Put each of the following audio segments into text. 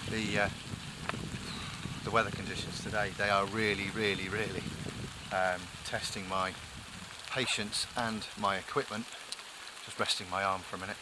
The weather conditions today, they are really testing my patience and my equipment. Just resting my arm for a minute.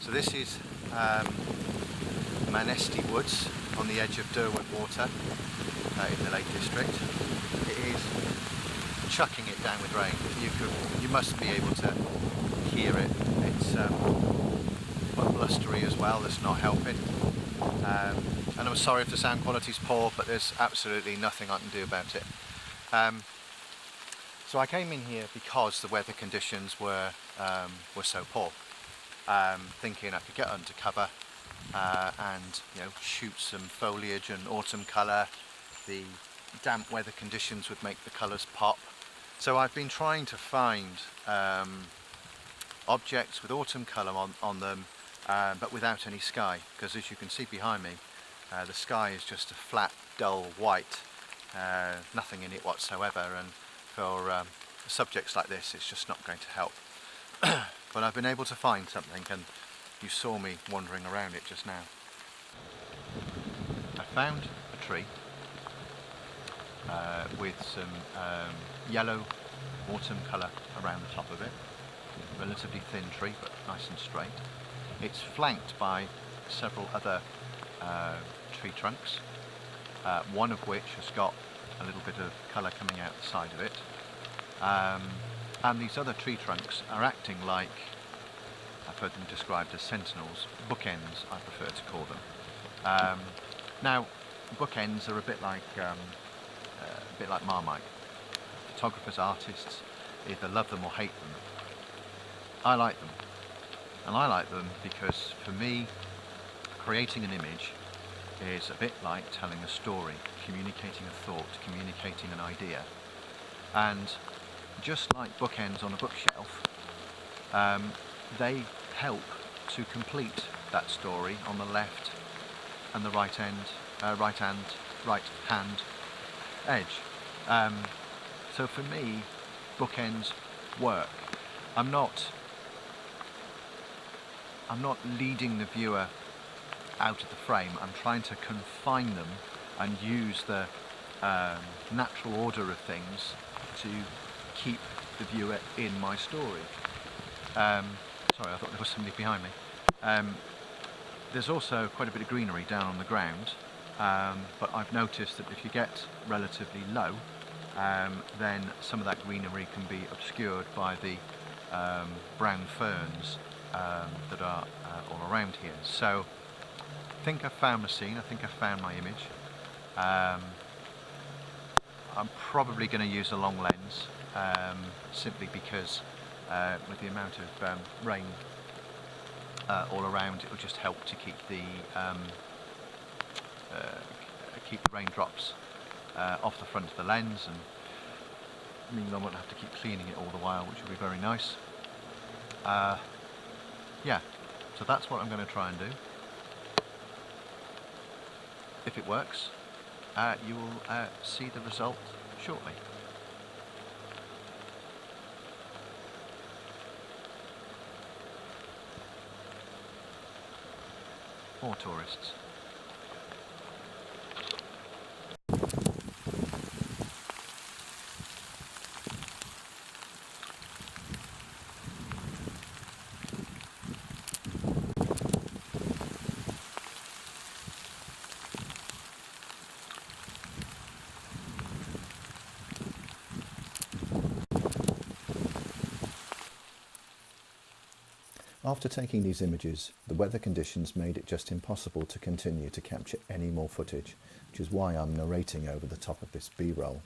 So this is Manesti Woods on the edge of Derwent Water in the Lake District. It is chucking it down with rain. You must be able to hear it. It's quite blustery as well. That's not helping. And I'm sorry if the sound quality is poor, but there's absolutely nothing I can do about it. So I came in here because the weather conditions were so poor. Thinking I could get under cover and shoot some foliage and autumn colour. The damp weather conditions would make the colours pop. So I've been trying to find objects with autumn colour on them, but without any sky, because as you can see behind me, the sky is just a flat, dull white, nothing in it whatsoever, and for subjects like this it's just not going to help. But I've been able to find something, and you saw me wandering around it just now. I found a tree with some yellow autumn colour around the top of it. Relatively thin tree, but nice and straight. It's flanked by several other tree trunks, one of which has got a little bit of colour coming out the side of it. And these other tree trunks are acting like, I've heard them described as sentinels, bookends I prefer to call them. Now, bookends are a bit like Marmite. Photographers, artists either love them or hate them. I like them, and I like them because for me, creating an image is a bit like telling a story, communicating a thought, communicating an idea. And just like bookends on a bookshelf, they help to complete that story on the left and the right hand edge. So for me, bookends work. I'm not leading the viewer out of the frame. I'm trying to confine them and use the natural order of things to keep the viewer in my story. Sorry, I thought there was somebody behind me. There's also quite a bit of greenery down on the ground, but I've noticed that if you get relatively low, then some of that greenery can be obscured by the brown ferns that are all around here. So I think I've found my scene, I think I've found my image. I'm probably going to use a long lens, simply because with the amount of rain all around, it will just help to keep the raindrops off the front of the lens, and means I won't have to keep cleaning it all the while, which will be very nice. Yeah, so that's what I'm going to try and do. If it works, you will see the result shortly. for tourists. After taking these images, the weather conditions made it just impossible to continue to capture any more footage, which is why I'm narrating over the top of this B-roll.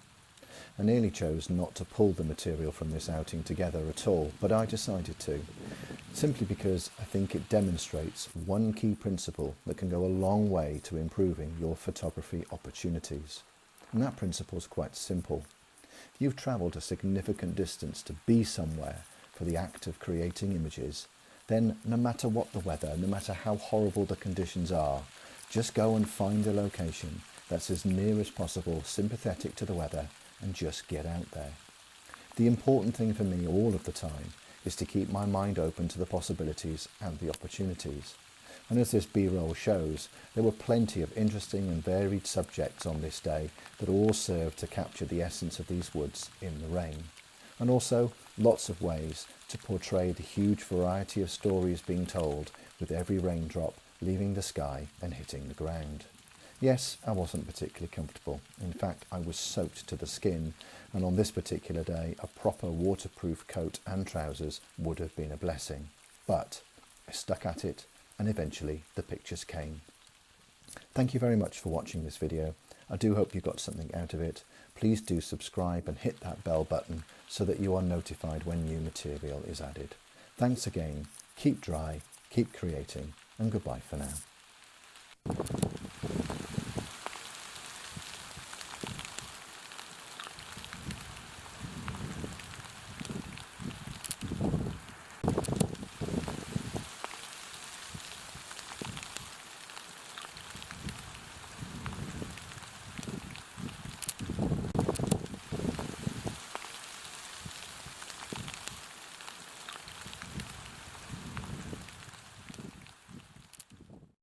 I nearly chose not to pull the material from this outing together at all, but I decided to, simply because I think it demonstrates one key principle that can go a long way to improving your photography opportunities. And that principle is quite simple. If you've travelled a significant distance to be somewhere for the act of creating images, then no matter what the weather, no matter how horrible the conditions are, just go and find a location that's as near as possible sympathetic to the weather and just get out there. The important thing for me all of the time is to keep my mind open to the possibilities and the opportunities. And as this B-roll shows, there were plenty of interesting and varied subjects on this day that all served to capture the essence of these woods in the rain. And also lots of ways to portray the huge variety of stories being told with every raindrop leaving the sky and hitting the ground. Yes, I wasn't particularly comfortable. In fact, I was soaked to the skin, and on this particular day a proper waterproof coat and trousers would have been a blessing. But I stuck at it, and eventually the pictures came. Thank you very much for watching this video. I do hope you got something out of it. Please do subscribe and hit that bell button so that you are notified when new material is added. Thanks again, keep dry, keep creating, and goodbye for now.